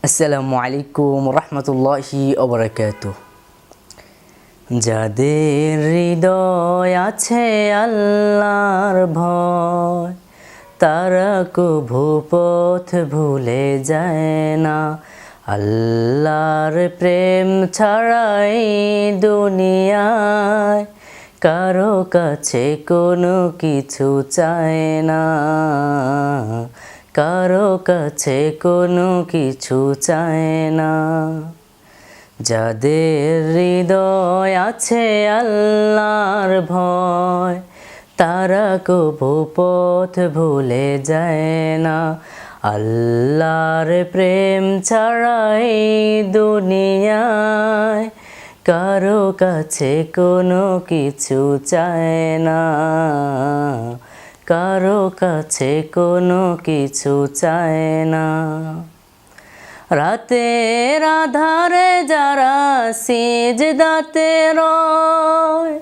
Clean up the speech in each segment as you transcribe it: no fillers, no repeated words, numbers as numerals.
আসসালামু আলাইকুম রহমতুল্লাহি ওবরাকাতুহ। যাদের হৃদয় আছে আল্লাহর ভয়, তারা কভু পথ ভুলে যায় না। আল্লাহর প্রেম ছাড়াই দুনিয়ায় কারো কাছে কোনো কিছু চায় না, কারো কাছে কোনো কিছু চায় না। যাদের হৃদয় আছে আল্লাহর ভয়, তারা কভু পথ ভুলে যায় না। আল্লাহর প্রেম ছাড়াই দুনিয়ায় কারো কাছে কোনো কিছু চায় না, কারো কাছে কোনো কিছু চায় না। রাতের আধারে যারা সিজদাতে রয়,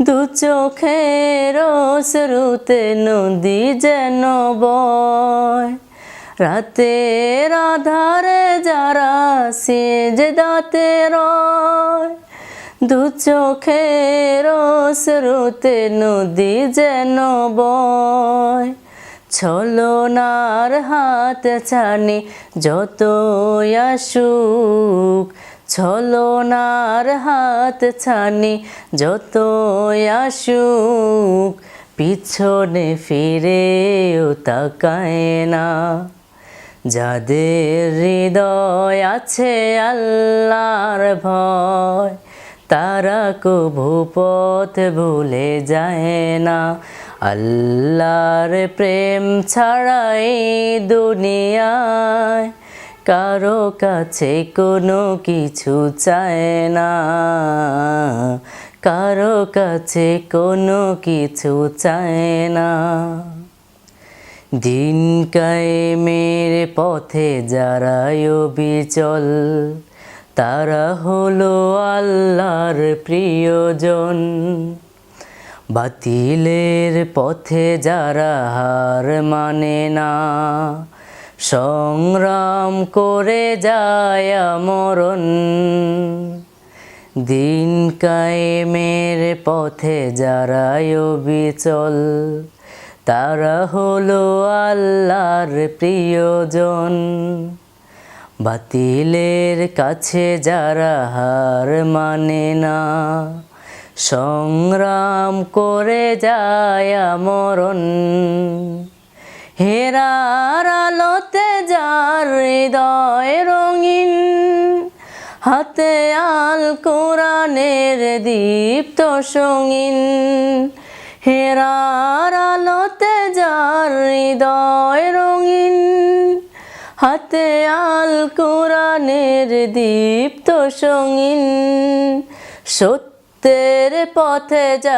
দু চোখের অশ্রুতে নদী যেন বয়। রাতের আধারে যারা সিজদাতে রয়, দু চোখের অশ্রুতে নদী যেন বয়। ছলনার হাত ছানি যতই আসুক, ছলনার হাত ছানি যতই আসুক, পিছনে ফিরেও তাকায় না। যাদের হৃদয় আছে আল্লাহর ভয়, তারা কভু পথ ভুলে যায় না। আল্লাহর প্রেম ছাড়াই দুনিয়ায় কারো কাছে কোনো কিছু চায় না, কারো কাছে কোনো কিছু চায় না। দিন কায়েমের পথে যারা অবিচল, তারা হলো আল্লাহর প্রিয়জন। বাতিলের পথে যারা হার মানে না, সংগ্রাম করে যায় মরণ। দিন কায়েমের পথে যারা অবিচল, তারা হলো আল্লাহর প্রিয়জন। বাতিলের কাছে যারা হার মানে না, সংগ্রাম করে যায় মরণ। হেরার আলোতে যার হৃদয় রঙিন, হাতে আল কোরআনের দীপ্ত সঙ্গীন। হেরার আলোতে যার হৃদয় রঙিন, হাতে আল কোরআনের দীপ্ত সঙ্গীন। সত্যের পথে যা